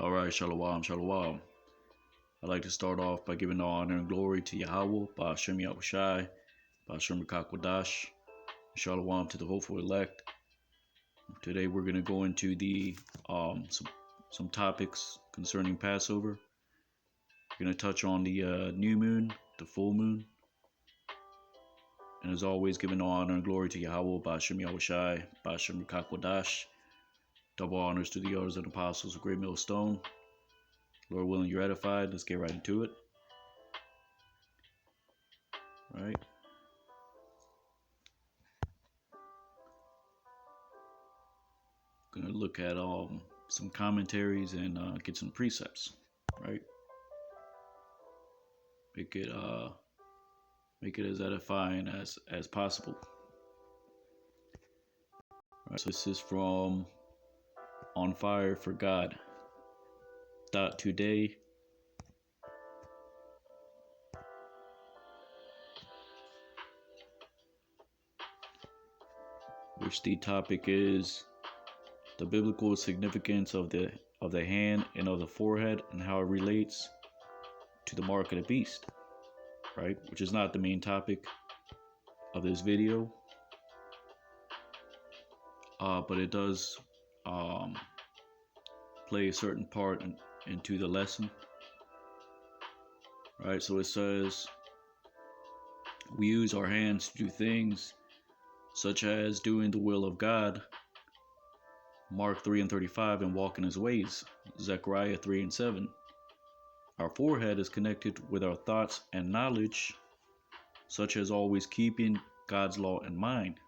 All right, Shalom, Shalom. I'd like to start off by giving all honor and glory to Yahweh, Ba'ashem Yahushai, Ba'ashem Rakakwadash, Shalom to the hopeful elect. Today we're going to go into the some topics concerning Passover. We're going to touch on the new moon, the full moon, and as always, giving all honor and glory to Yahweh, Ba'ashem Yahushai, Ba'ashem Rakakwadash. Double honors to the elders and apostles of Great Millstone. Lord willing, you're edified. Let's get right into it. All right. Gonna look at some commentaries and get some precepts. Right. Make it as edifying as possible. All right. So this is from On Fire for God. Today. Which the topic is the biblical significance of the hand and of the forehead and how it relates to the mark of the beast, right? Which is not the main topic of this video, but it does play a certain part into the lesson. Right, so it says we use our hands to do things such as doing the will of God, Mark 3:35, and walk in his ways, Zechariah 3:7. Our forehead is connected with our thoughts and knowledge, such as always keeping God's law in mind.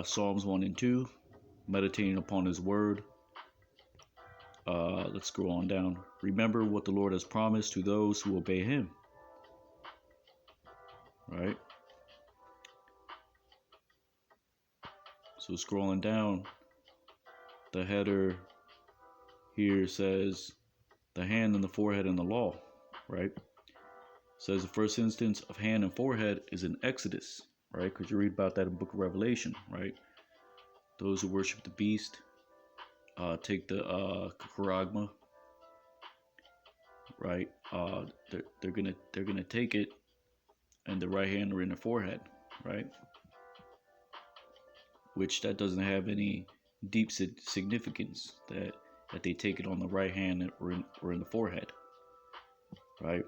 Psalms 1 and 2, meditating upon his word. Let's scroll on down. Remember what the Lord has promised to those who obey him. Right? So scrolling down, the header here says the hand and the forehead and the law. Right? Says the first instance of hand and forehead is in Exodus. Right? Because you read about that in the book of Revelation. Right? Those who worship the beast take the charagma, right? They're gonna take it, and the right hand or in the forehead, right? Which that doesn't have any deep significance that they take it on the right hand or in the forehead, right?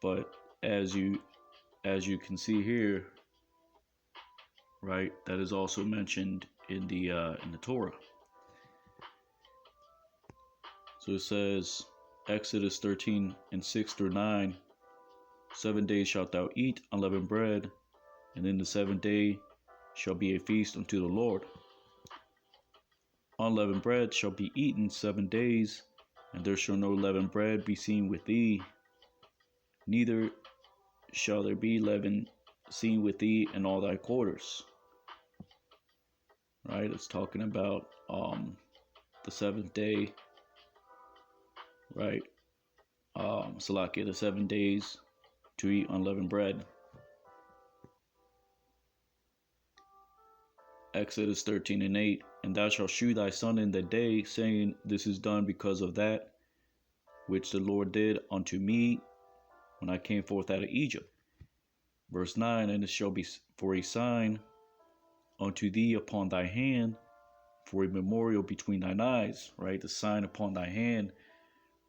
But as you can see here, right, that is also mentioned in the Torah. So it says, Exodus 13 and 6 through 9, 7 days shalt thou eat unleavened bread, and in the seventh day shall be a feast unto the Lord. Unleavened bread shall be eaten 7 days, and there shall no leavened bread be seen with thee, neither shall there be leaven seen with thee in all thy quarters. Right, it's talking about the seventh day, right? Salakia, the 7 days to eat unleavened bread. Exodus 13 and 8, and thou shalt shew thy son in the day, saying, this is done because of that which the Lord did unto me when I came forth out of Egypt. Verse 9, and it shall be for a sign unto thee upon thy hand, for a memorial between thine eyes. Right, the sign upon thy hand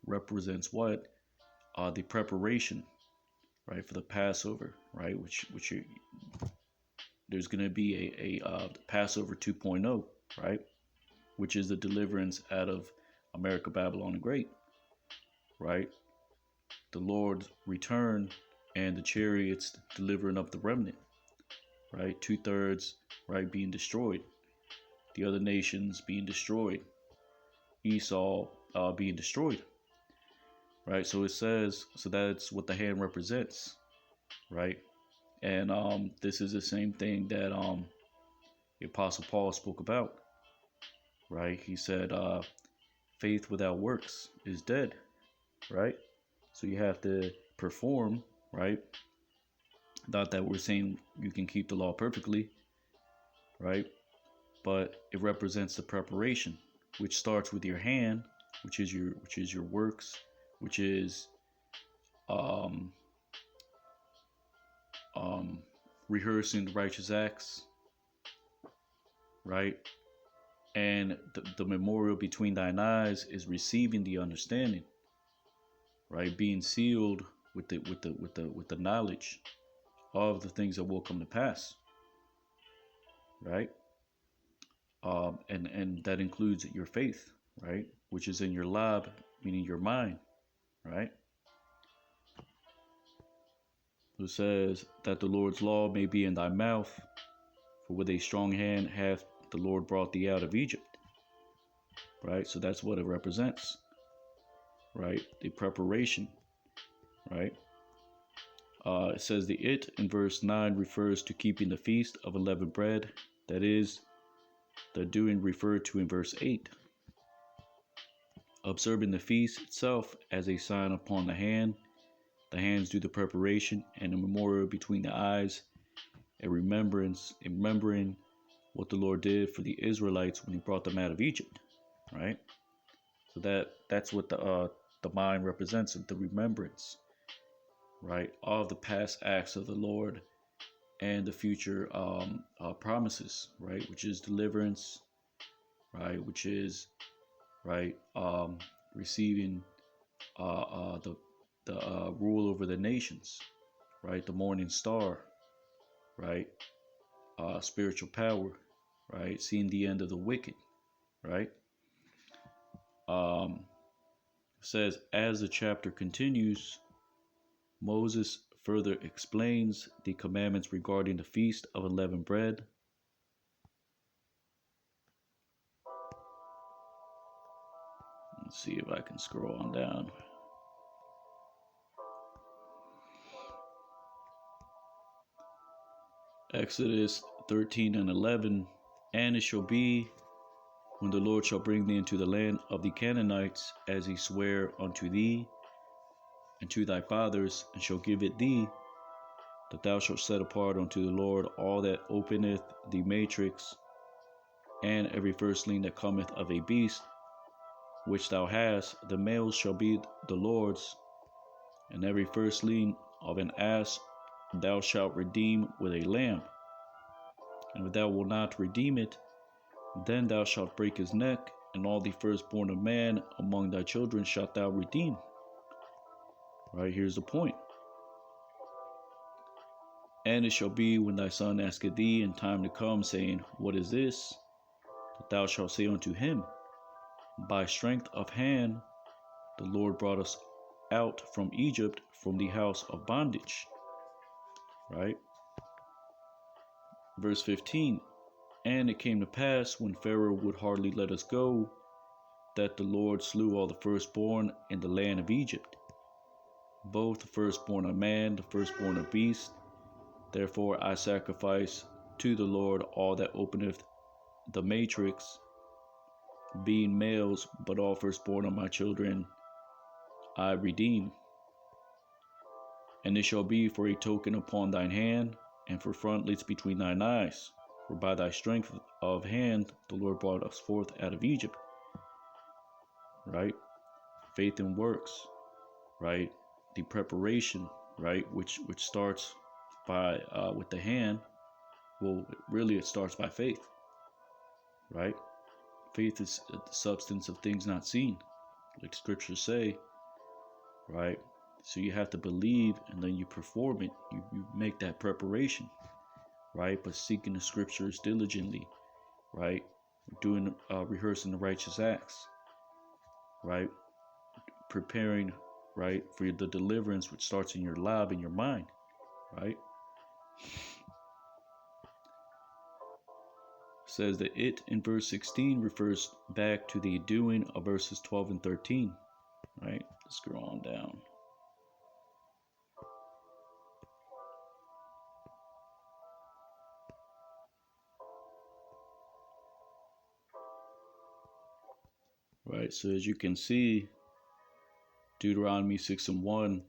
represents what? The preparation, right, for the Passover, right? Which there's going to be a Passover 2.0, right, which is the deliverance out of America, Babylon, and Great, right? The Lord's return and the chariots delivering up the remnant, right? 2/3, right, being destroyed. The other nations being destroyed. Esau being destroyed. Right? So it says, so that's what the hand represents. Right? And this is the same thing that the Apostle Paul spoke about. Right? He said, faith without works is dead. Right? So you have to perform, right? Not that we're saying you can keep the law perfectly, right? But it represents the preparation, which starts with your hand, which is your works, which is um, um, rehearsing the righteous acts, right? And the memorial between thine eyes is receiving the understanding, right? Being sealed with the knowledge of the things that will come to pass, right? And that includes your faith, right? Which is in your lab, meaning your mind, right? Who says that the Lord's law may be in thy mouth, for with a strong hand hath the Lord brought thee out of Egypt, right? So that's what it represents, right? The preparation, right? It says the it in verse 9 refers to keeping the feast of unleavened bread. That is, the doing referred to in verse 8. Observing the feast itself as a sign upon the hand. The hands do the preparation, and a memorial between the eyes, a remembering what the Lord did for the Israelites when He brought them out of Egypt, right? So that's what the mind represents, the remembrance, right, of the past acts of the Lord and the future promises, right, which is deliverance, right, which is right receiving the rule over the nations, right, the morning star, right, spiritual power, right, seeing the end of the wicked, right. Says as the chapter continues, Moses further explains the commandments regarding the feast of unleavened bread. Let's see if I can scroll on down. Exodus 13 and 11. And it shall be, when the Lord shall bring thee into the land of the Canaanites, as he sware unto thee and to thy fathers, and shall give it thee, that thou shalt set apart unto the Lord all that openeth the matrix, and every firstling that cometh of a beast, which thou hast, the males shall be the Lord's, and every firstling of an ass thou shalt redeem with a lamb. And if thou wilt not redeem it, then thou shalt break his neck, and all the firstborn of man among thy children shalt thou redeem. Right, here's the point. And it shall be when thy son asketh thee in time to come, saying, What is this? That thou shalt say unto him, By strength of hand the Lord brought us out from Egypt, from the house of bondage. Right? Verse 15. And it came to pass, when Pharaoh would hardly let us go, that the Lord slew all the firstborn in the land of Egypt, both the firstborn of man, the firstborn of beast. Therefore I sacrifice to the Lord all that openeth the matrix, being males, but all firstborn of my children I redeem. And it shall be for a token upon thine hand, and for frontlets between thine eyes. For by thy strength of hand the Lord brought us forth out of Egypt. Right? Faith and works. Right? The preparation. Right? Which starts by with the hand. Well, really it starts by faith. Right? Faith is the substance of things not seen, like scriptures say. Right? So you have to believe, and then you perform it. You make that preparation, right? But seeking the scriptures diligently, right? Doing, rehearsing the righteous acts, right? Preparing, right, for the deliverance, which starts in your lab, in your mind, right? Says that it in verse 16 refers back to the doing of verses 12 and 13, right? Let's scroll on down. Right, so as you can see, Deuteronomy 6 and 1,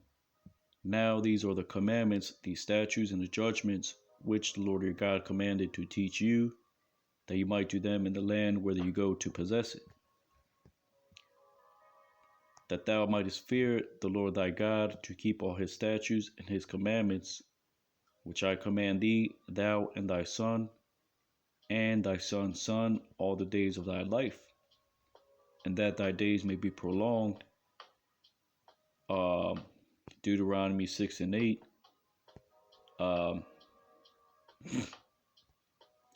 now these are the commandments, the statutes, and the judgments which the Lord your God commanded to teach you, that you might do them in the land whither you go to possess it, that thou mightest fear the Lord thy God, to keep all his statutes and his commandments, which I command thee, thou and thy son, and thy son's son, all the days of thy life, and that thy days may be prolonged. Deuteronomy 6 and 8.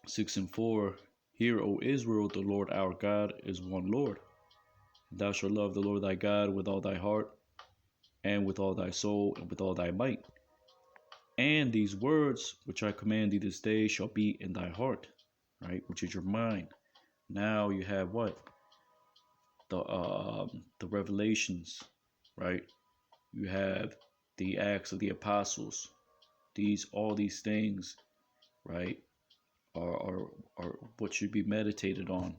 6 and 4. Hear, O Israel, the Lord our God is one Lord. Thou shalt love the Lord thy God with all thy heart, and with all thy soul, and with all thy might. And these words which I command thee this day shall be in thy heart, right? Which is your mind. Now you have what? The revelations, right? You have the Acts of the Apostles. All these things, right, are what should be meditated on,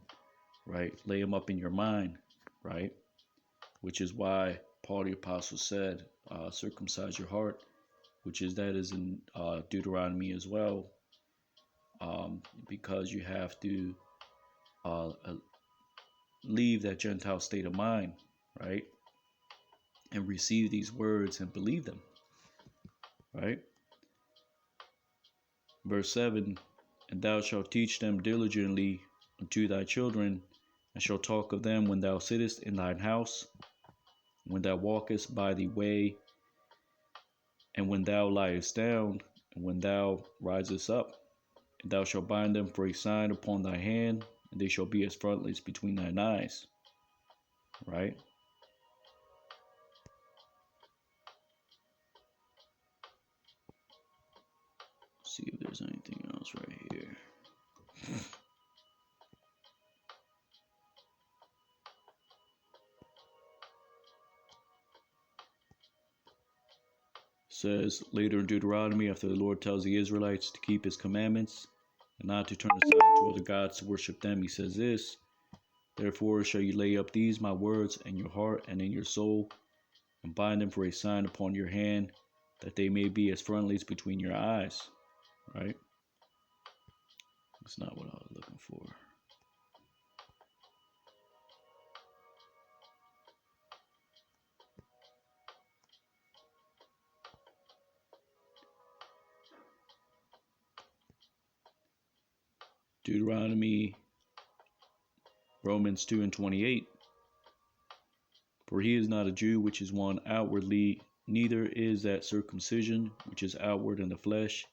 right? Lay them up in your mind, right? Which is why Paul the Apostle said, circumcise your heart, which is in Deuteronomy as well, because you have to leave that Gentile state of mind, right? And receive these words and believe them, right? Verse 7, and thou shalt teach them diligently unto thy children, and shalt talk of them when thou sittest in thine house, when thou walkest by the way, and when thou liest down, and when thou risest up. And thou shalt bind them for a sign upon thy hand, and they shall be as frontlets between thine eyes. Right? Let's see if there's anything else right here. Says later in Deuteronomy, after the Lord tells the Israelites to keep his commandments and not to turn aside to other gods to worship them, he says this, therefore shall you lay up these my words in your heart and in your soul, and bind them for a sign upon your hand, that they may be as frontlets between your eyes. Right? That's not what I was looking for. Deuteronomy, Romans 2 and 28. For he is not a Jew which is one outwardly, neither is that circumcision which is outward in the flesh,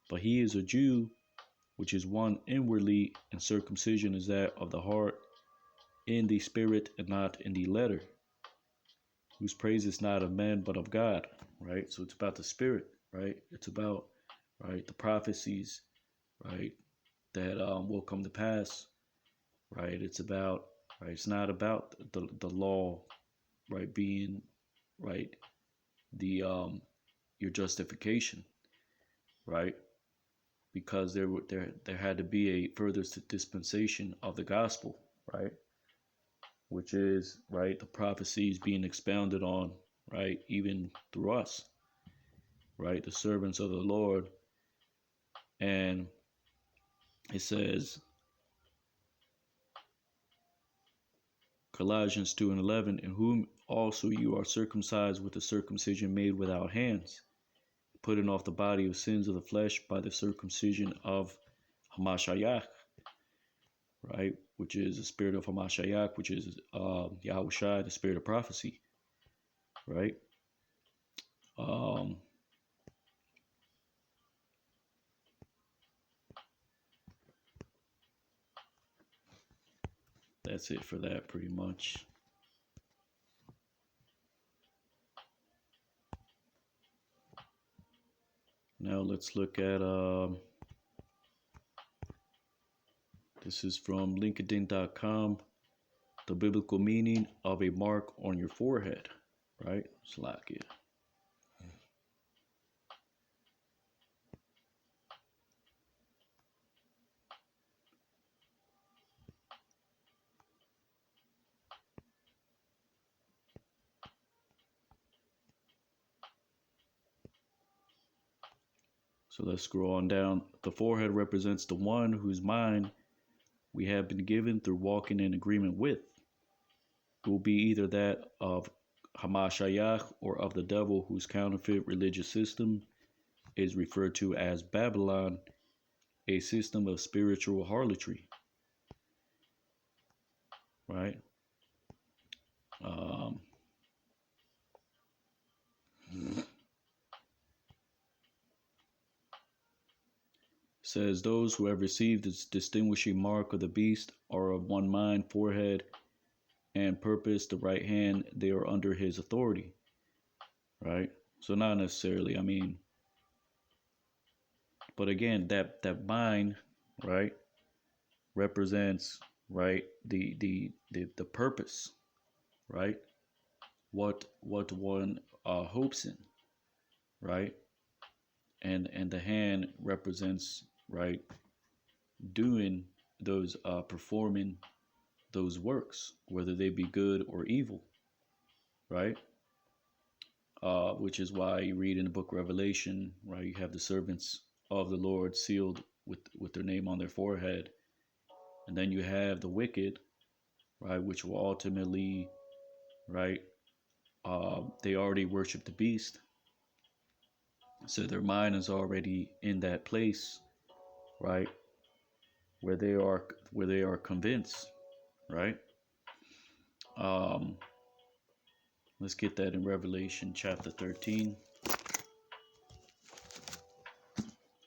but he is a Jew which is one inwardly, and circumcision is that of the heart, in the spirit and not in the letter, whose praise is not of men but of God. Right? So it's about the spirit, right? It's about, right, the prophecies, right, that will come to pass, right? It's about, right, it's not about the law, right, being, right, the your justification, right? Because there had to be a further dispensation of the gospel, right? Which is, right, the prophecies being expounded on, right, even through us, right, the servants of the Lord. And it says, Colossians 2 and 11, in whom also you are circumcised with the circumcision made without hands, putting off the body of sins of the flesh by the circumcision of Hamashiach, right? Which is the spirit of Hamashiach, which is Yahushua, the spirit of prophecy, right? That's it for that, pretty much. Now let's look at, this is from LinkedIn.com, the biblical meaning of a mark on your forehead, right? Slakia. So let's scroll on down. The forehead represents the one whose mind we have been given through walking in agreement with. It will be either that of Hamashayach or of the devil, whose counterfeit religious system is referred to as Babylon, a system of spiritual harlotry, right? Um, says those who have received this distinguishing mark of the beast are of one mind, forehead, and purpose, the right hand. They are under his authority, right? So not necessarily, I mean, but again, that mind, right, represents, right, the purpose, right, what one hopes in, right, and the hand represents, right, doing those performing those works, whether they be good or evil, right? Which is why you read in the book of Revelation, right? You have the servants of the Lord sealed with their name on their forehead, and then you have the wicked, right, which will ultimately, right, they already worship the beast, so their mind is already in that place, right, where they are convinced, right. Um, let's get that in Revelation chapter 13.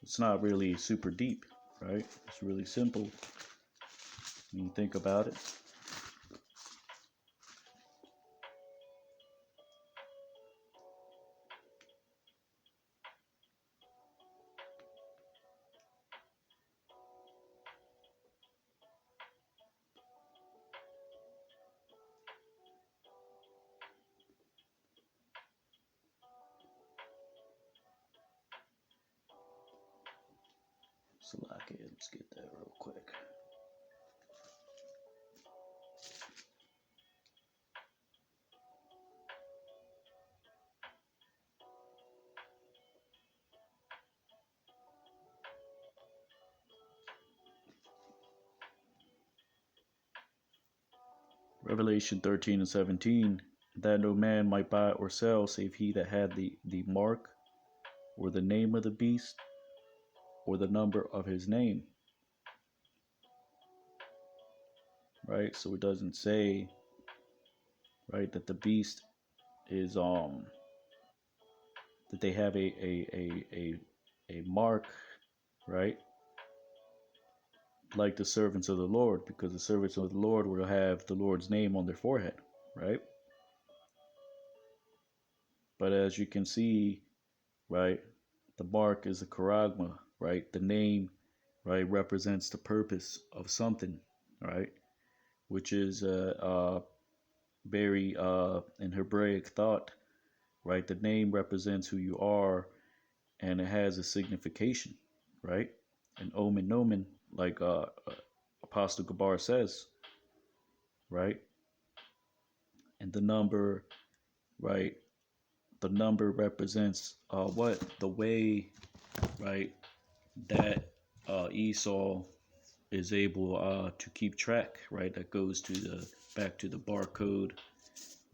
It's not really super deep, right? It's really simple when you think about it. Salakia, let's get that real quick. Revelation 13 and 17, that no man might buy or sell save he that had the mark or the name of the beast or the number of his name. Right? So it doesn't say, right, that the beast is that they have a mark, right? Like the servants of the Lord, because the servants of the Lord will have the Lord's name on their forehead, right? But as you can see, right, the mark is a charagma, right? The name, right, represents the purpose of something, right? Which is very in Hebraic thought, right? The name represents who you are, and it has a signification, right? An omen nomen, like Apostle Gabar says, right? And the number, right? The number represents what? The way, right, that Esau is able to keep track, right? That goes to the back to the barcode,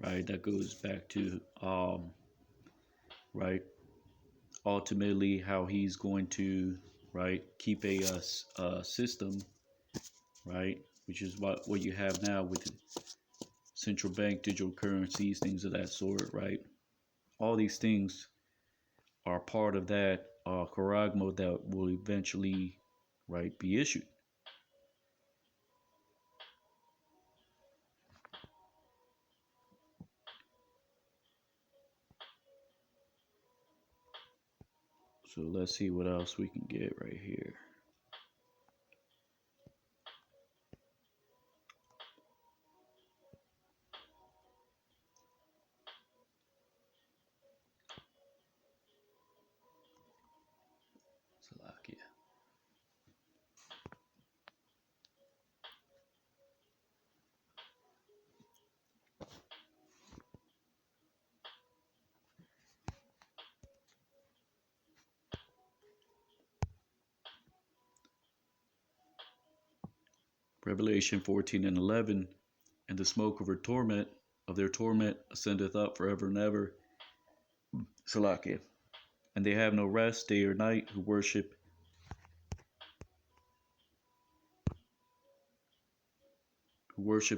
right? That goes back to right, ultimately how he's going to, right, keep a system, right, which is what you have now with central bank digital currencies, things of that sort, right? All these things are part of that charagma that will eventually, right, be issued. So let's see what else we can get right here. Salakia. Revelation 14 and 11, and the smoke of their torment ascendeth up forever and ever. Salakia. And they have no rest day or night who worship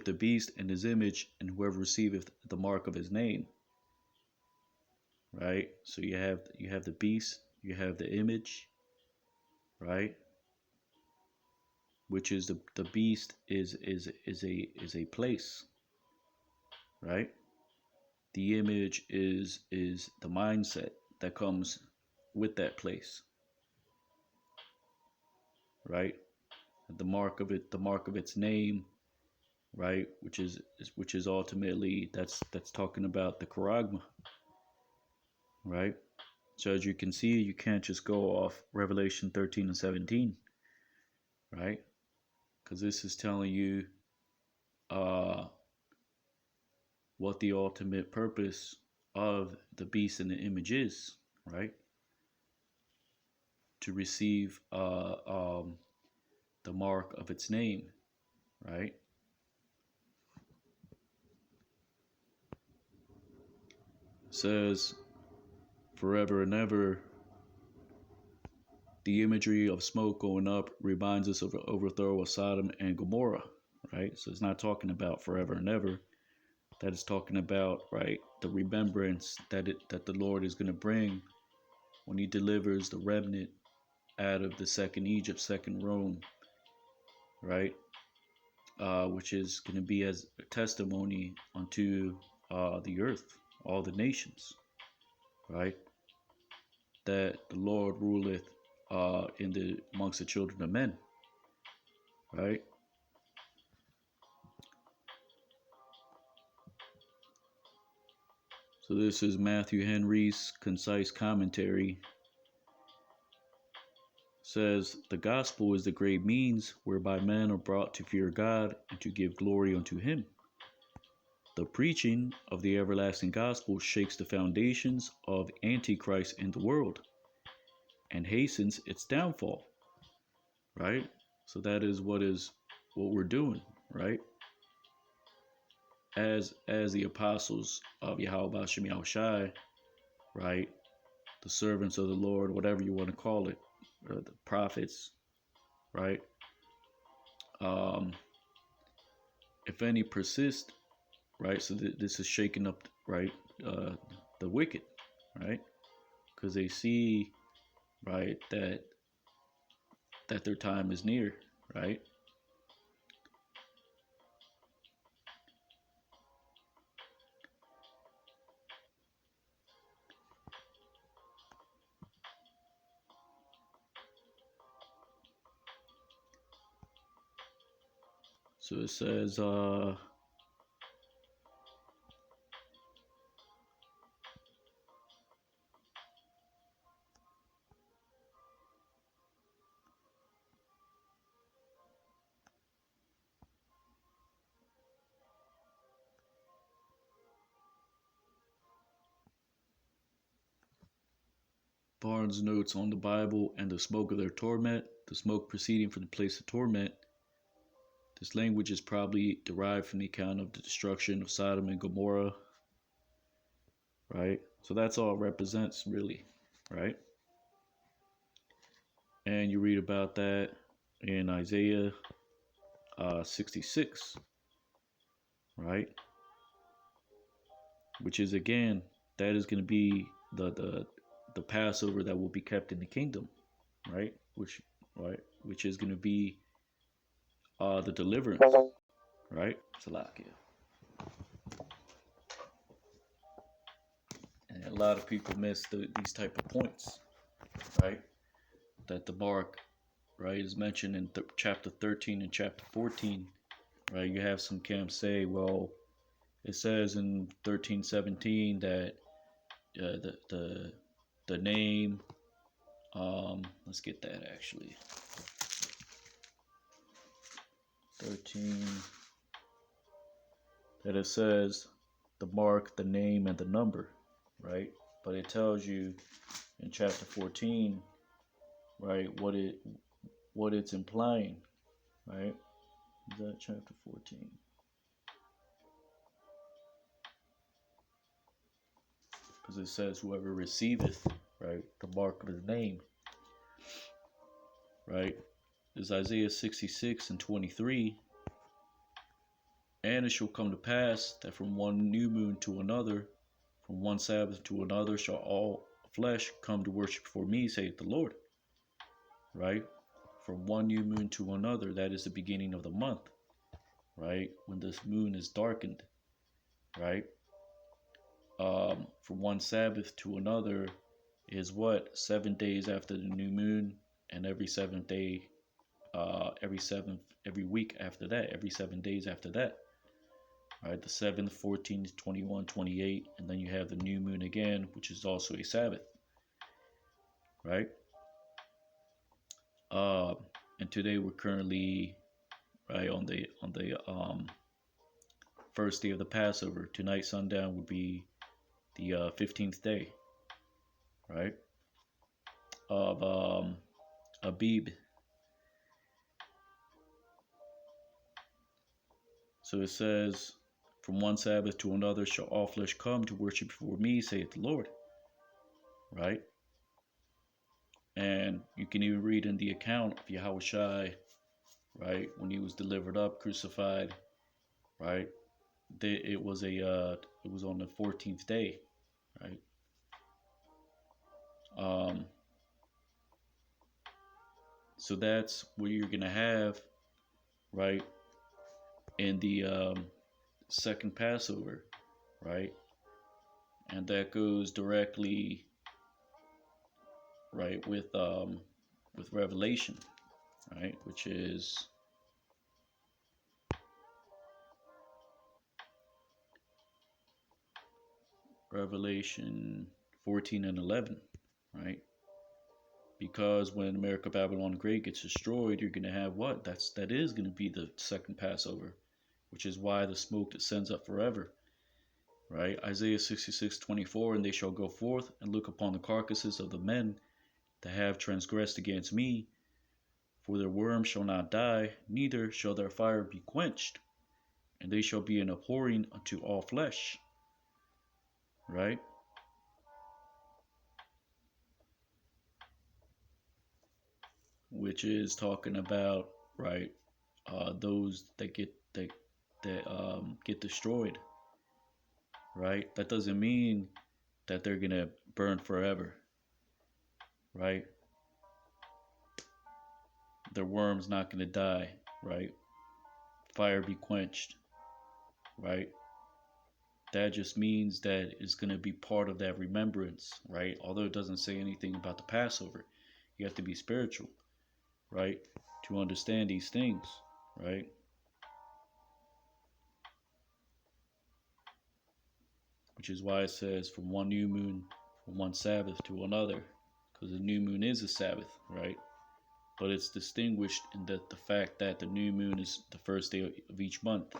the beast and his image, and whoever receiveth the mark of his name. Right? So you have the beast, you have the image, right? Which is the beast is a place, right? The image is the mindset that comes with that place, right? The mark of its name, right? Which is ultimately that's talking about the charagma, right? So as you can see, you can't just go off Revelation 13 and 17, right? Because this is telling you what the ultimate purpose of the beast and the image is, right? To receive the mark of its name, right? It says, forever and ever, the imagery of smoke going up reminds us of the overthrow of Sodom and Gomorrah, right? So it's not talking about forever and ever. That is talking about, right, the remembrance that the Lord is going to bring when he delivers the remnant out of the second Egypt, second Rome, right? Which is going to be as a testimony unto the earth, all the nations, right? That the Lord ruleth amongst the children of men, right? So this is Matthew Henry's concise commentary. Says, the gospel is the great means whereby men are brought to fear God and to give glory unto him. The preaching of the everlasting gospel shakes the foundations of Antichrist in the world and hastens its downfall, right? So that is what we're doing, right? As the apostles of Yahweh Shem Yahushai, right? The servants of the Lord, whatever you want to call it, or the prophets, right? If any persist, right? So this is shaking up, right? The wicked, right? Because they see, right, that their time is near, right? So it says, Barnes notes on the Bible and the smoke of their torment, the smoke proceeding from the place of torment. This language is probably derived from the account of the destruction of Sodom and Gomorrah, right? So that's all it represents, really, right? And you read about that in Isaiah 66, right? Which is, again, that is going to be the Passover that will be kept in the kingdom, right? Which is going to be the deliverance, right? Salakia. And a lot of people miss these type of points, right? That the mark, right, is mentioned in chapter 13 and chapter 14, right? You have some camps say, well, it says in 13:17 that the name, let's get that actually. 13, that it says the mark, the name, and the number, right? But it tells you in chapter 14, right, what it's implying, right? Is that chapter 14? Because it says, whoever receiveth, right, the mark of his name, right, is Isaiah 66 and 23. And it shall come to pass that from one new moon to another, from one Sabbath to another, shall all flesh come to worship before me, saith the Lord. Right? From one new moon to another, that is the beginning of the month. Right? When this moon is darkened. Right? From one Sabbath to another is what? 7 days after the new moon, and every seventh day, every week after that, every 7 days after that. Right, the 7th, 14th, 21, 28, and then you have the new moon again, which is also a Sabbath. Right? And today we're currently right on the first day of the Passover. Tonight sundown would be the 15th day, right, of Abib. So it says, from one Sabbath to another shall all flesh come to worship before me, saith the Lord. Right? And you can even read in the account of Yahushua, right, when he was delivered up, crucified, right? It was on the 14th day, right? So that's what you're gonna have, right, in the second Passover, right, and that goes directly, right, with Revelation, right, which is Revelation 14 and 11, right? Because when America Babylon the Great gets destroyed, you're gonna have what? That is gonna be the second Passover, which is why the smoke descends up forever. Right? Isaiah 66:24, and they shall go forth and look upon the carcasses of the men that have transgressed against me, for their worm shall not die, neither shall their fire be quenched, and they shall be an abhorring unto all flesh. Right? Which is talking about, right, those that get destroyed. Right? That doesn't mean that they're gonna burn forever. Right? Their worm's not gonna die. Right? Fire be quenched. Right? That just means that it's going to be part of that remembrance, right? Although it doesn't say anything about the Passover, you have to be spiritual, right, to understand these things, right? Which is why it says from one new moon, from one Sabbath to another, because the new moon is a Sabbath, right? But it's distinguished in the fact that the new moon is the first day of each month.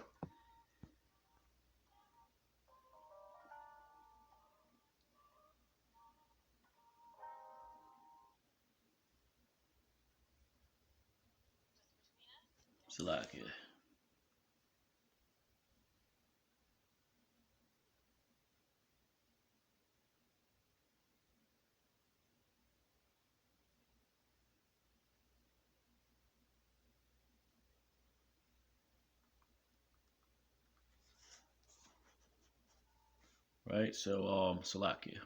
Salakia. Right? So Salakia.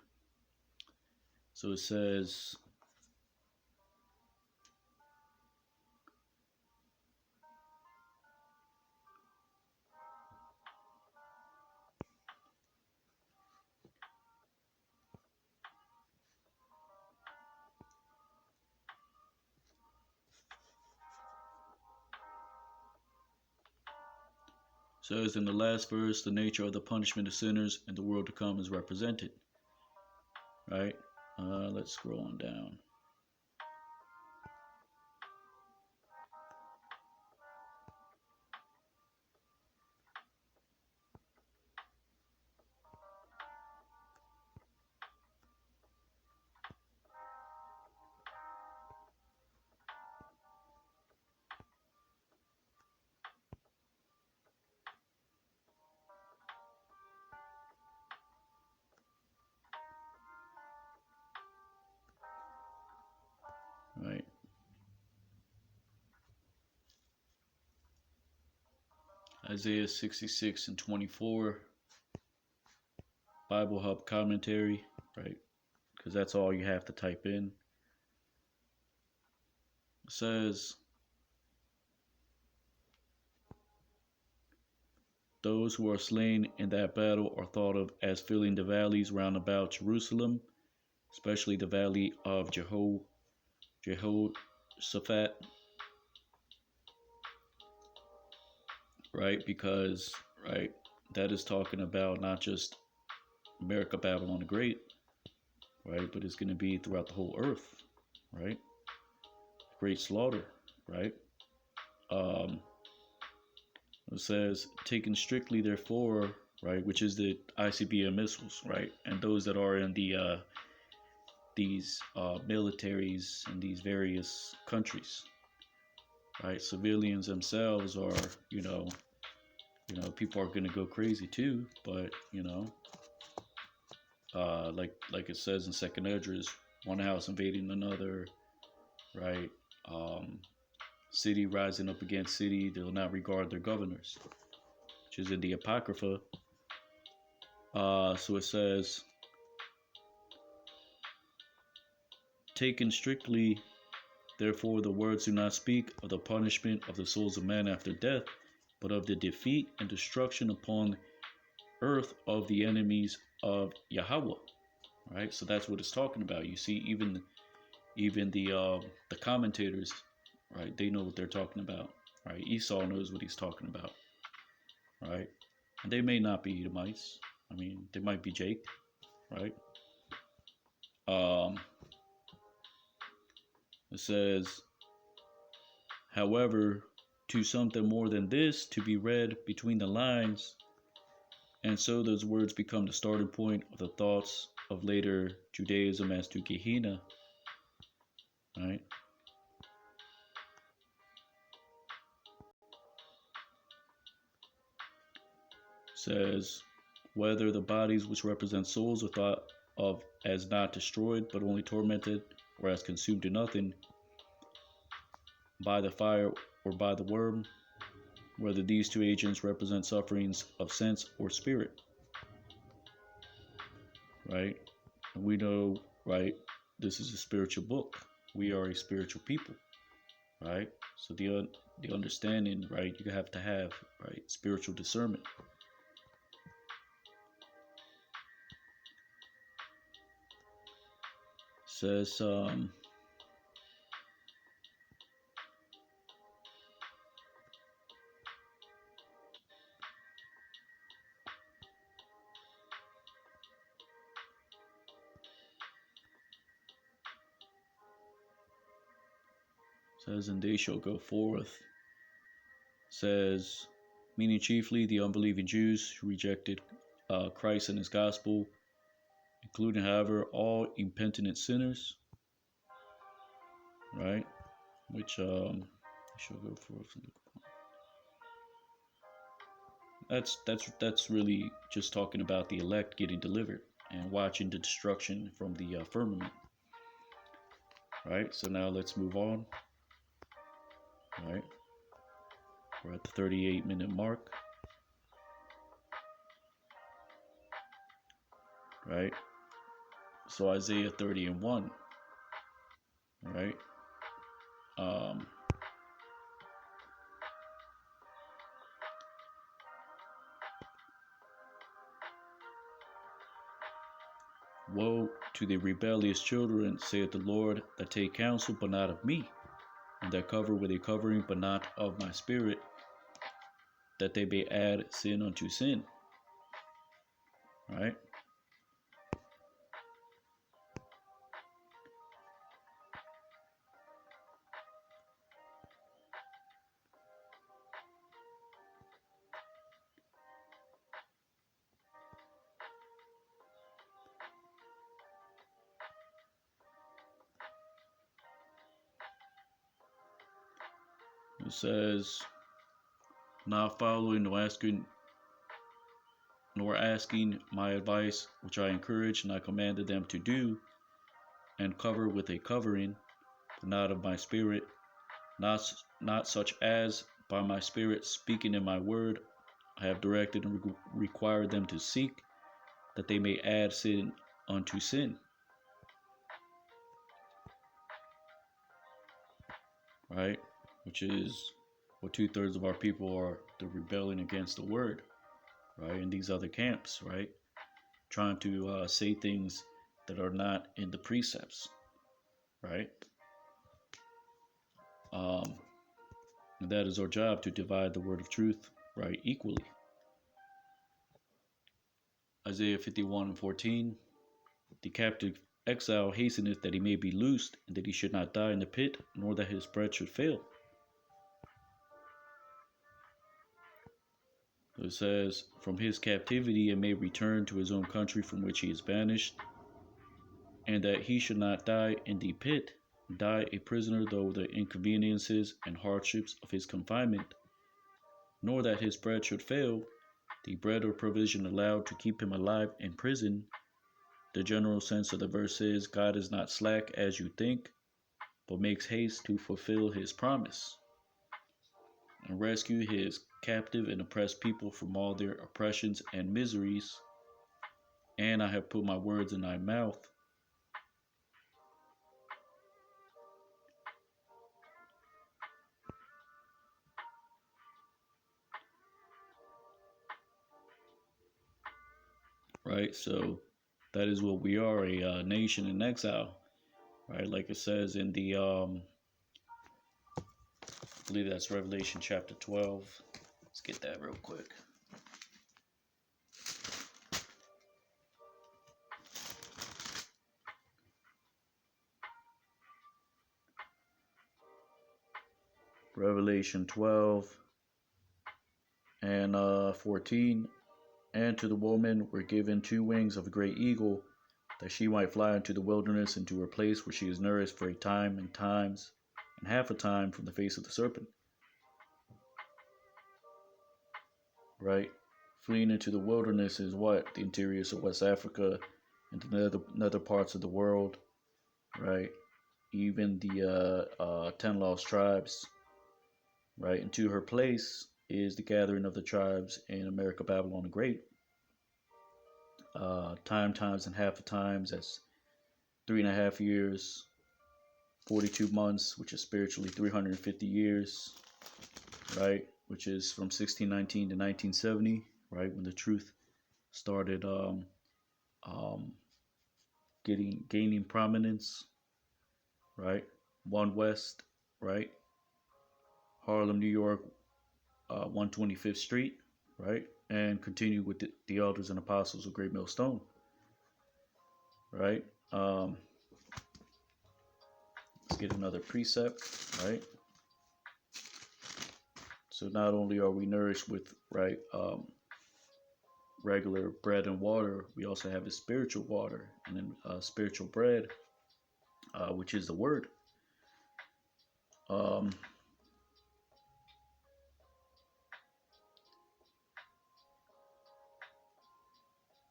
So it says, says in the last verse, the nature of the punishment of sinners in the world to come is represented. Right? Let's scroll on down. Isaiah 66 and 24, Bible Hub commentary, right? Because that's all you have to type in. It says, those who are slain in that battle are thought of as filling the valleys round about Jerusalem, especially the valley of Jehoshaphat, right? Because, right, that is talking about not just America, Babylon the Great, right? But it's going to be throughout the whole earth, right? Great slaughter, right? It says, taken strictly, therefore, right, which is the ICBM missiles, right, and those that are in the these militaries in these various countries, right? Civilians themselves are, people are gonna go crazy too, but like it says in Second Esdras, one house invading another, right? City rising up against city, they'll not regard their governors, which is in the Apocrypha. So it says, taken strictly, therefore, the words do not speak of the punishment of the souls of men after death, but of the defeat and destruction upon earth of the enemies of Yahweh. Right, so that's what it's talking about. You see, even the commentators, right, they know what they're talking about. Right, Esau knows what he's talking about. Right, and they may not be Edomites. I mean, they might be Jake. Right. It says, however, to something more than this to be read between the lines, and so those words become the starting point of the thoughts of later Judaism as to Gehenna, right? Says, whether the bodies which represent souls are thought of as not destroyed, but only tormented, or as consumed to nothing by the fire or by the worm, whether these two agents represent sufferings of sense or spirit, right? And we know, right, this is a spiritual book. We are a spiritual people, right? So the understanding, right, you have to have, right, spiritual discernment. Says, and they shall go forth. Says, meaning chiefly the unbelieving Jews who rejected Christ and his gospel, including, however, all impenitent sinners, right? Which shall go forth. That's really just talking about the elect getting delivered and watching the destruction from the firmament. Right. So now let's move on. Right. We're at the 38-minute mark. Right. So Isaiah 30 and 1. Right. Woe to the rebellious children, saith the Lord, that take counsel, but not of me, and that cover with a covering, but not of my spirit, that they may add sin unto sin. Right? It says, not following nor asking my advice, which I encouraged and I commanded them to do, and cover with a covering, but not of my spirit, not such as by my spirit speaking in my word I have directed and required them to seek, that they may add sin unto sin. Right? Which is what 2/3 of our people are, the rebelling against the word, right? In these other camps, right? Trying to say things that are not in the precepts, right? Um, and that is our job, to divide the word of truth, right, equally. Isaiah 51:14, the captive exile hasteneth that he may be loosed, and that he should not die in the pit, nor that his bread should fail. It says, from his captivity and may return to his own country from which he is banished, and that he should not die in the pit, die a prisoner though the inconveniences and hardships of his confinement, nor that his bread should fail, the bread or provision allowed to keep him alive in prison. The general sense of the verse is, God is not slack as you think, but makes haste to fulfill his promise and rescue his captive and oppressed people from all their oppressions and miseries. And I have put my words in thy mouth. Right? So that is what we are, a nation in exile. Right? Like it says in the, I believe that's Revelation chapter 12. Let's get that real quick. Revelation 12 and 14. And to the woman were given 2 wings of a great eagle, that she might fly into the wilderness, into her place where she is nourished for a time and times, and half a time from the face of the serpent. Right? Fleeing into the wilderness is what? The interiors of West Africa and the other parts of the world. Right? Even the 10 lost tribes. Right? And to her place is the gathering of the tribes in America, Babylon the Great. Times, and half a times, that's 3.5 years, 42 months, which is spiritually 350 years, right? Which is from 1619 to 1970, right? When the truth started um, gaining prominence, right? One West, right? Harlem, New York, 125th Street, right? And continue with the elders and apostles of Great Millstone, right? Let's get another precept, right? So not only are we nourished with, right, regular bread and water, we also have a spiritual water and then spiritual bread, which is the word. Um,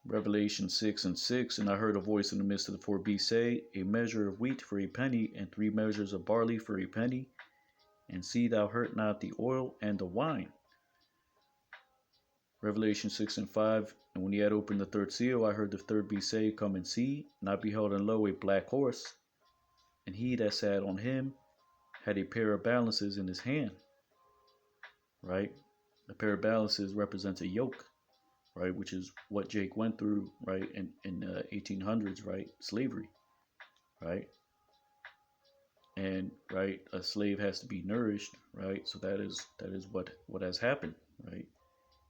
Revelation 6:6, and I heard a voice in the midst of the 4 beasts say, a measure of wheat for a penny, and 3 measures of barley for a penny, and see thou hurt not the oil and the wine. Revelation 6:5, and when he had opened the 3rd seal, I heard the 3rd beast say, come and see. And I beheld, and lo, a black horse, and he that sat on him had a pair of balances in his hand. Right? A pair of balances represents a yoke, right? Which is what Jake went through, right? In 1800s, right? Slavery, right? And right, a slave has to be nourished, right? So that is what has happened, right?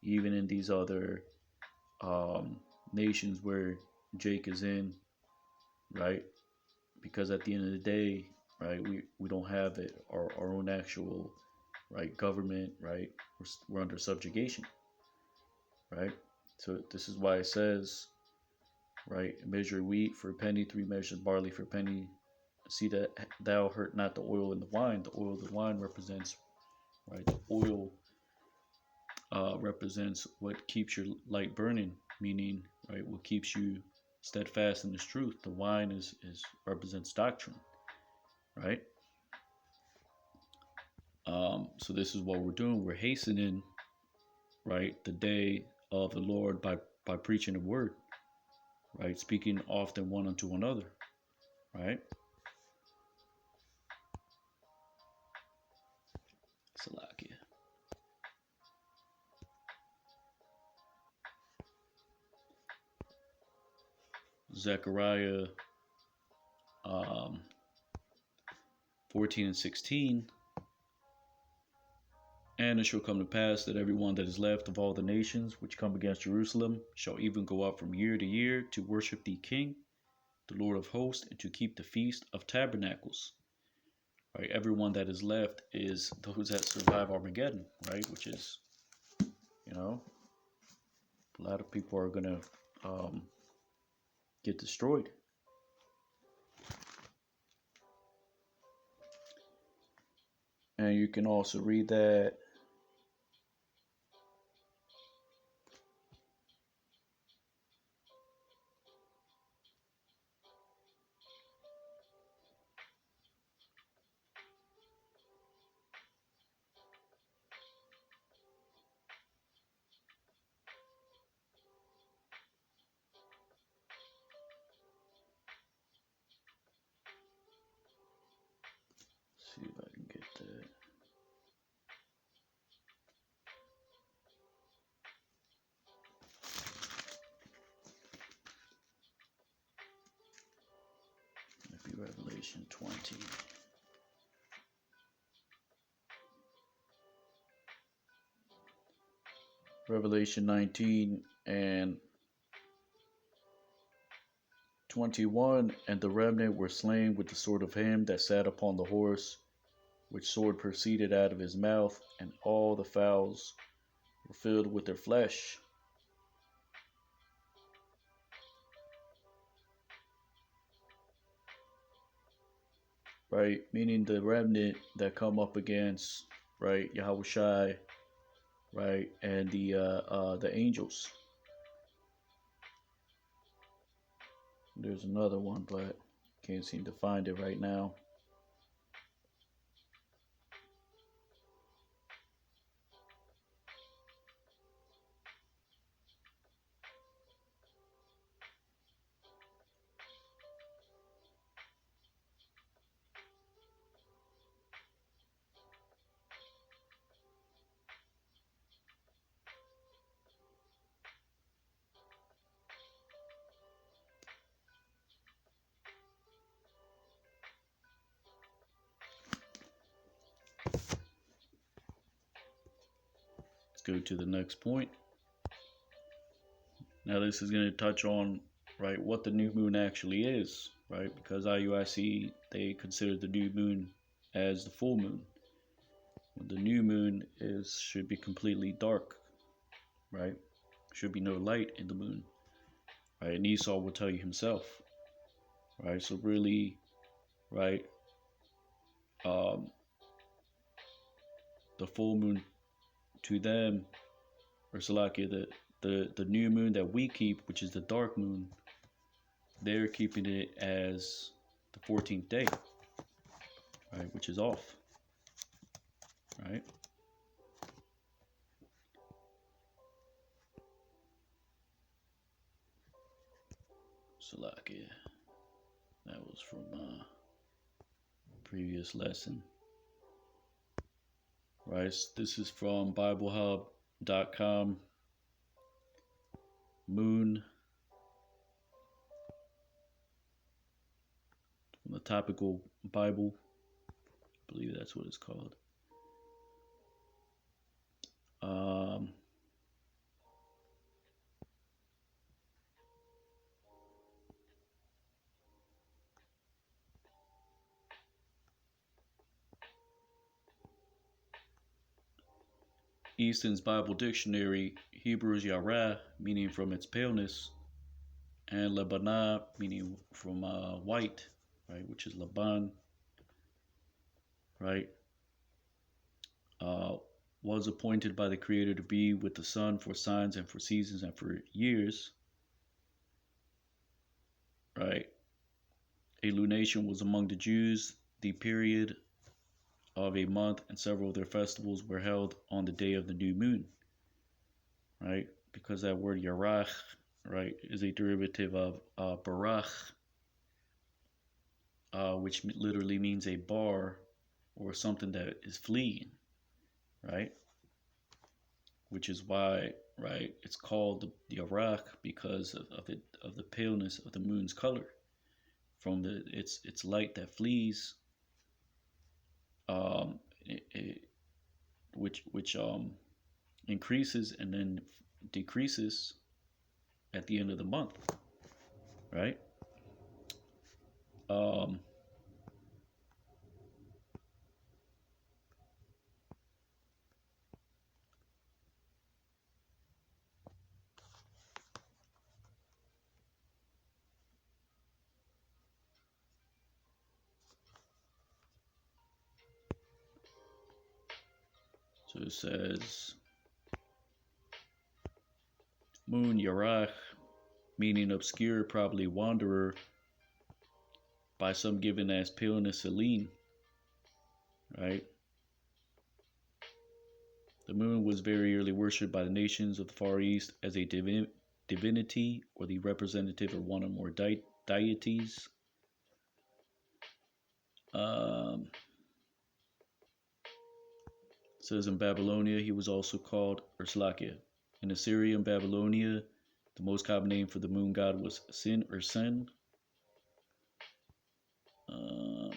Even in these other nations where Jake is in, right? Because at the end of the day, right, we don't have it, our own actual, right, government, right? We're under subjugation, right? So this is why it says, right, measure wheat for a penny, 3 measures barley for a penny. See that thou hurt not the oil and the wine. The oil and the wine represents, right, the oil represents what keeps your light burning, meaning, right, what keeps you steadfast in this truth. The wine is represents doctrine, right? So this is what we're doing. We're hastening, right, the day of the Lord by preaching the word, right, speaking often one unto another, right. Salakia. Zechariah 14 and 16. And it shall come to pass that everyone that is left of all the nations which come against Jerusalem shall even go up from year to year to worship the King, the Lord of hosts, and to keep the feast of tabernacles. Right, everyone that is left is those that survive Armageddon, right? Which is, a lot of people are gonna get destroyed. And you can also read that see if I can get that. Maybe Revelation 20. Revelation 19 and 21. And the remnant were slain with the sword of him that sat upon the horse, which sword proceeded out of his mouth, and all the fowls were filled with their flesh. Right, meaning the remnant that come up against, right, Yahushai, right, and the angels. There's another one, but can't seem to find it right now. Let's go to the next point. Now this is going to touch on, right, what the new moon actually is, right? Because IUIC, they consider the new moon as the full moon. The new moon should be completely dark, right? Should be no light in the moon, right? And Esau will tell you himself, right? So really, right, the full moon to them, or Salakia, the new moon that we keep, which is the dark moon, they're keeping it as the 14th day, right, which is off, right? Salakia, that was from previous lesson, right? This is from BibleHub.com. Moon, from the Topical Bible, I believe that's what it's called. Easton's Bible Dictionary, Hebrews Yarah, meaning from its paleness, and Lebanah, meaning from white, right, which is Laban, right, was appointed by the Creator to be with the sun for signs and for seasons and for years, right. A lunation was among the Jews the period of a month, and several of their festivals were held on the day of the new moon. right? Because that word yarach, right, is a derivative of barach, which literally means a bar or something that is fleeing, right? Which is why, right, it's called the yarach because of the paleness of the moon's color from its light that flees, um, which increases and then decreases at the end of the month, right? Um, so it says Moon Yarach, meaning obscure, probably wanderer, by some given as paleness Selene, right? The moon was very early worshipped by the nations of the Far East as a divinity or the representative of one or more deities. Um, it says in Babylonia he was also called Urslakia. In Assyria and Babylonia, the most common name for the moon god was Sin or Sen. Um,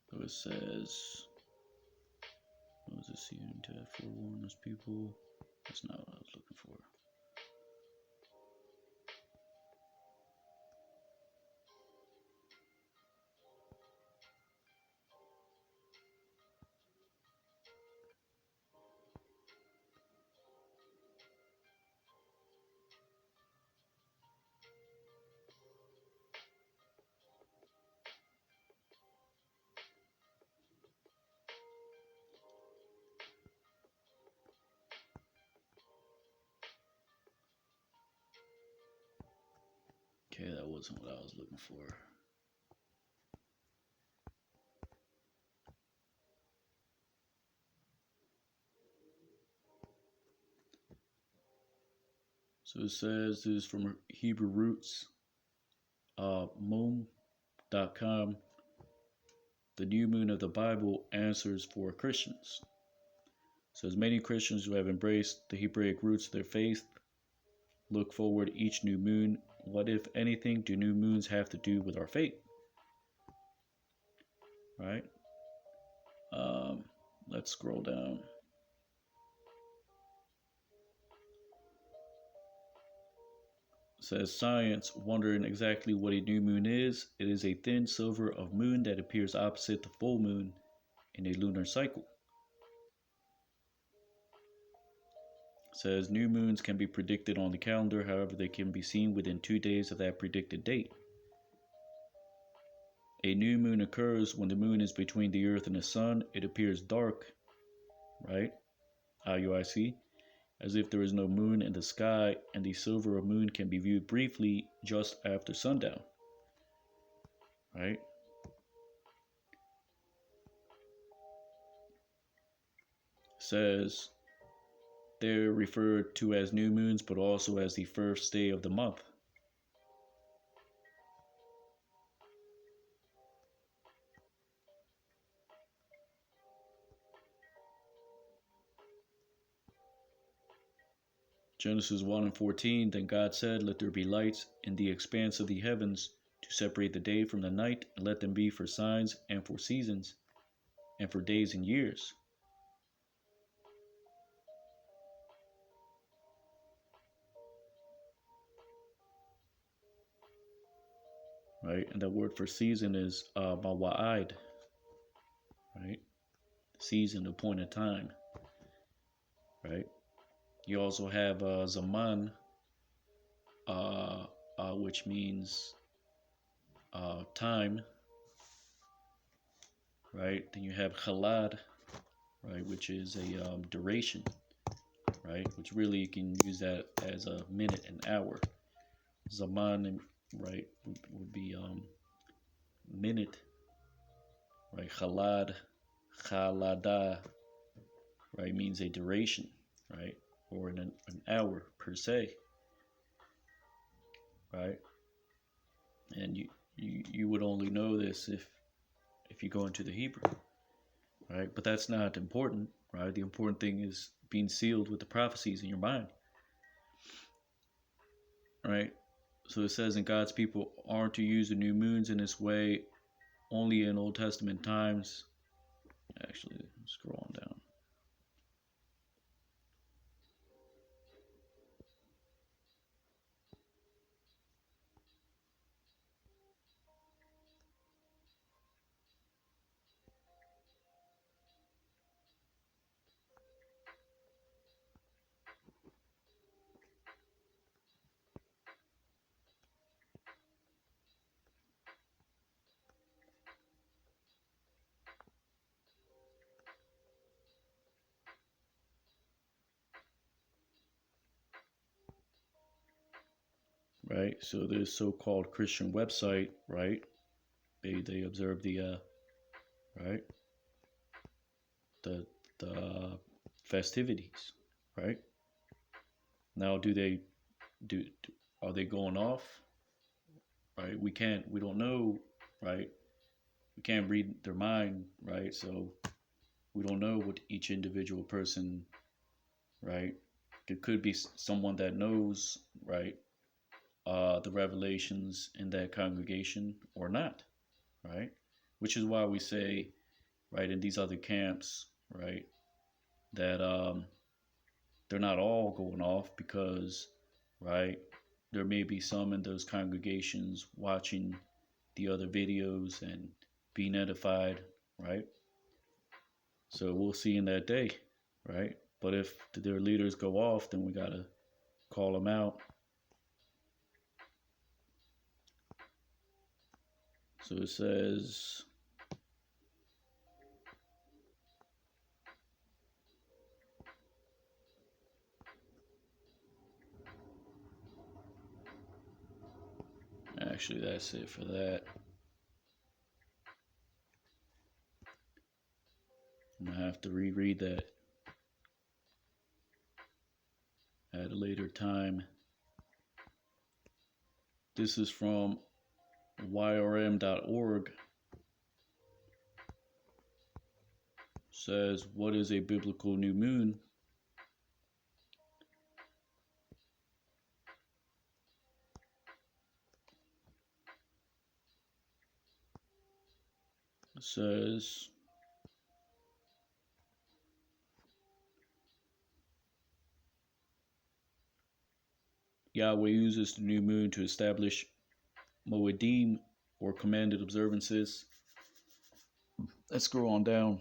so it says, what was this here to forewarn those people? That's not what I was looking for. Okay, that wasn't what I was looking for. So it says this is from Hebrew roots, moon.com. The new moon of the Bible answers for Christians. So as many Christians who have embraced the Hebraic roots of their faith look forward each new moon. What, if anything, do new moons have to do with our faith? Right? Um, let's scroll down. It says science, wondering exactly what a new moon is. It is a thin silver of moon that appears opposite the full moon in a lunar cycle. It says new moons can be predicted on the calendar, however, they can be seen within 2 days of that predicted date. A new moon occurs when the moon is between the earth and the sun. It appears dark, right? IUIC, as if there is no moon in the sky, and the silver of moon can be viewed briefly just after sundown, right? Says they're referred to as new moons, but also as the first day of the month. Genesis 1 and 14, then God said, let there be lights in the expanse of the heavens to separate the day from the night, and let them be for signs and for seasons and for days and years. Right? And the word for season is mawa'id, right? Season, appointed time, right? You also have zaman, which means time, right? Then you have khalad, right, which is a duration, right? Which really you can use that as a minute, an hour. Zaman, right, would be minute, right? Khalada, right, means a duration, right, or an hour per se, right? And you would only know this if you go into the Hebrew, right? But that's not important, right? The important thing is being sealed with the prophecies in your mind, right? So it says, and God's people aren't to use the new moons in this way only in Old Testament times. Actually, scroll on down. Right. So this so-called Christian website, right? They observe the right the the festivities, right? Now, do are they going off? Right. We don't know, right? We can't read their mind, right? So we don't know what each individual person, right? It could be someone that knows, right, the revelations in that congregation or not, right? Which is why we say, right, in these other camps, right, that they're not all going off because, right, there may be some in those congregations watching the other videos and being edified, right? So we'll see in that day, right? But if their leaders go off, then we got to call them out. So it says, actually, that's it for that. I'm going to have to reread that at a later time. This is from yrm.org. Says, what is a biblical new moon? It says, Yahweh uses the new moon to establish Moedim, or commanded observances. Let's scroll on down.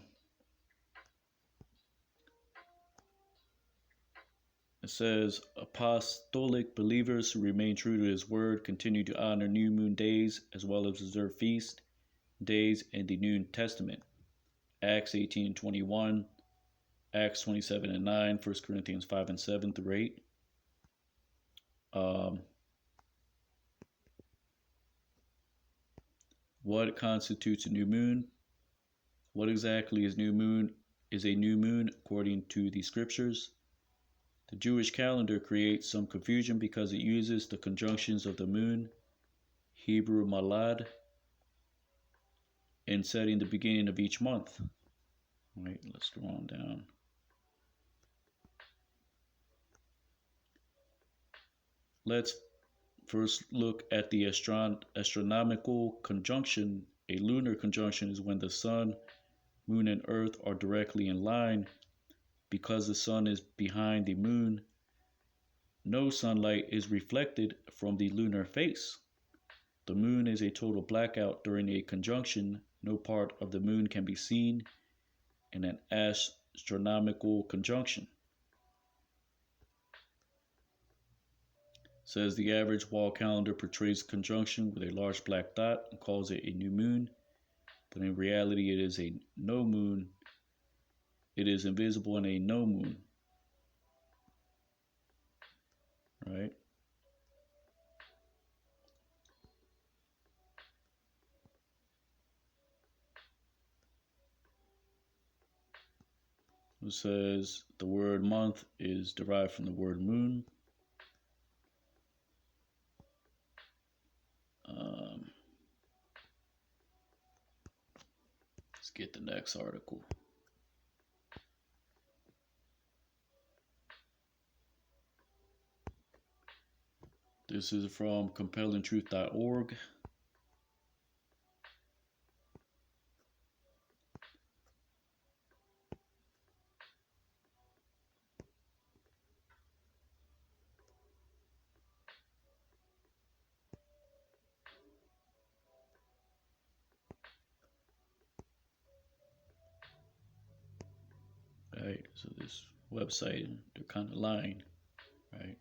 It says, apostolic believers who remain true to his word continue to honor new moon days as well as observe feast days in the New Testament. Acts 18:21, Acts 27:9, 1 Corinthians 5:7 through 8. What constitutes a new moon? What exactly is new moon? Is a new moon according to the scriptures? The Jewish calendar creates some confusion because it uses the conjunctions of the moon, Hebrew malad, in setting the beginning of each month. Right, let's go on down. Let's first look at the astronomical conjunction. A lunar conjunction is when the sun, moon, and earth are directly in line. Because the sun is behind the moon, no sunlight is reflected from the lunar face. The moon is a total blackout during a conjunction. No part of the moon can be seen in an astronomical conjunction. Says the average wall calendar portrays conjunction with a large black dot and calls it a new moon, but in reality it is a no moon. It is invisible in a no moon. right? It says the word month is derived from the word moon. Let's get the next article. This is from compellingtruth.org. Right, so this website, they're kind of lying, right?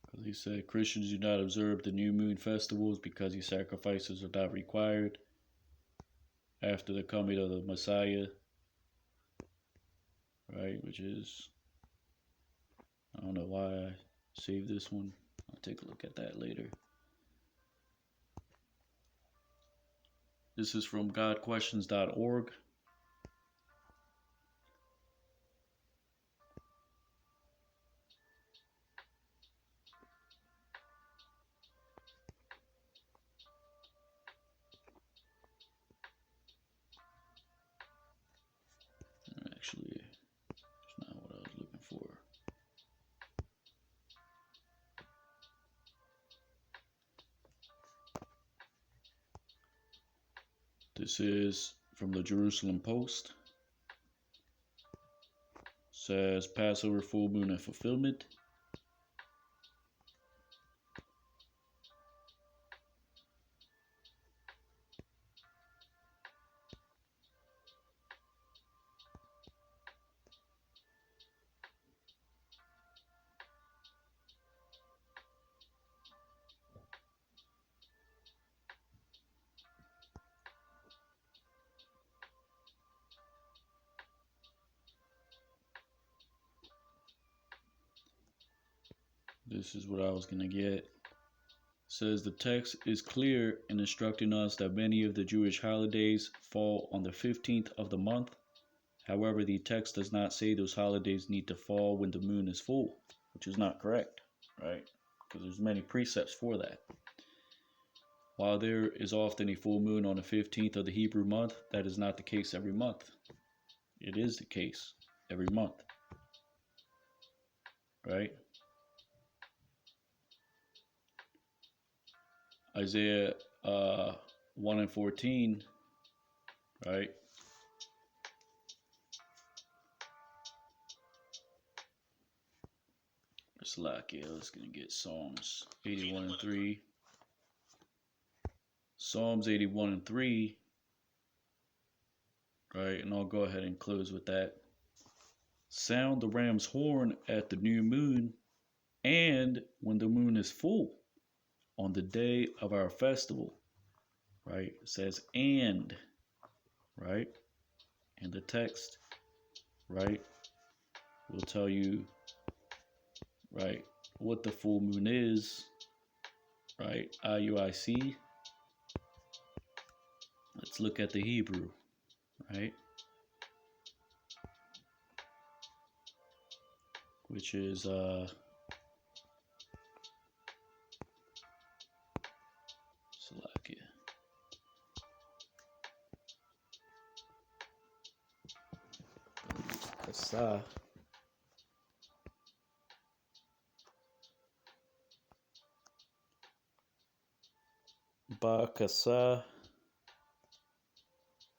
Because he said Christians do not observe the new moon festivals because these sacrifices are not required after the coming of the Messiah, right? Which is, I don't know why I saved this one. I'll take a look at that later. This is from godquestions.org. Actually, it's not what I was looking for. This is from the Jerusalem Post. Says Passover, full moon, and fulfillment. This is what I was going to get. It says the text is clear in instructing us that many of the Jewish holidays fall on the 15th of the month. However, the text does not say those holidays need to fall when the moon is full, which is not correct, right? Because there's many precepts for that. While there is often a full moon on the 15th of the Hebrew month, that is not the case every month. It is the case every month, right? Isaiah 1 and 14, right? Let's gonna get Psalms 81 and 3. Psalms 81 and 3, right? And I'll go ahead and close with that. Sound the ram's horn at the new moon and when the moon is full on the day of our festival, right? It says and, right? And the text, right, will tell you, right, what the full moon is, right? IUIC. Let's look at the Hebrew, right? Which is Salakia. Kasa. Ba Kasa.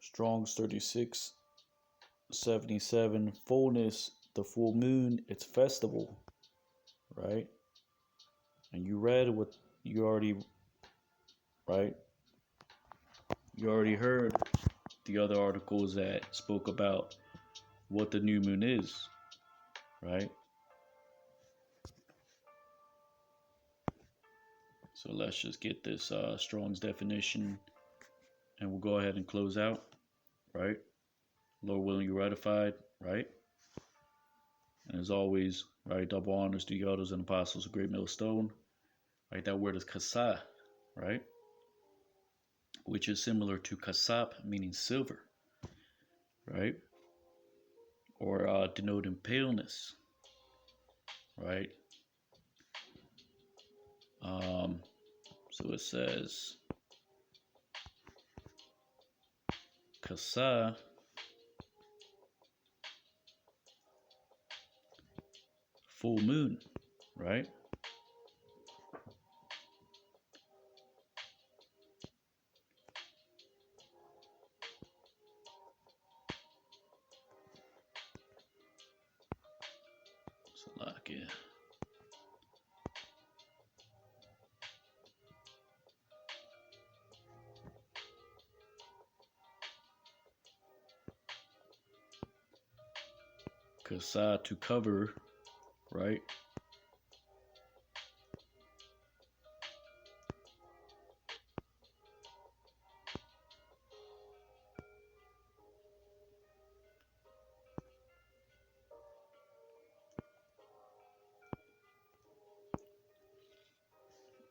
Strong's 3677. Fullness, the full moon, it's festival, right? And you read what you already, right? You already heard the other articles that spoke about what the new moon is, right? So let's just get this Strong's definition and we'll go ahead and close out, right? Lord willing, you ratified, right? And as always, right, double honors to the elders and apostles of Great Millstone. Right, that word is kasa, right, which is similar to kasap, meaning silver, right, or denoting paleness, right. So it says kasa, full moon, right. Salakia. Kasa, to cover, right.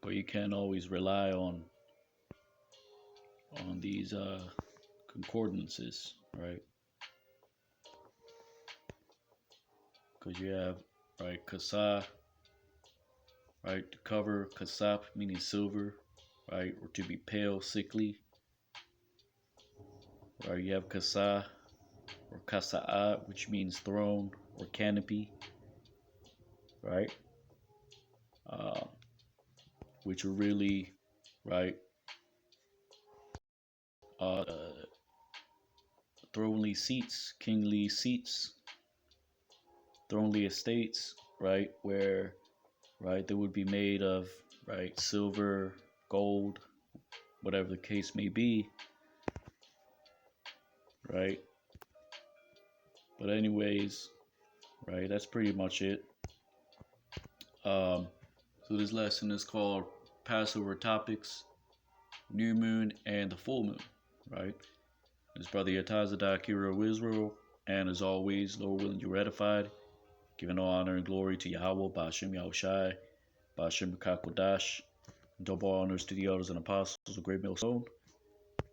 But you can't always rely on these concordances, right? Because you have, right, kasa, right, to cover, kasap meaning silver, right, or to be pale, sickly, right. You have kasa or kasa'a, which means throne or canopy, right, uh, which are really, right, uh, thronely seats, kingly seats, thronely estates, right, where, right, they would be made of, right, silver, gold, whatever the case may be, right. But anyways, right, that's pretty much it. So this lesson is called Passover Topics, New Moon, and the Full Moon, right? It's Brother Yatazadak, hero of Israel, and as always, Lord willing, you're edified, giving all honor and glory to Yahweh, Ba'ashem Yahushai, Ba'ashem Kakodash, double honors to the elders and apostles of Great Millstone.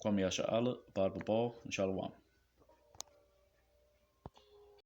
Kwame Yasha Allah, Abad Babal, and Shalom.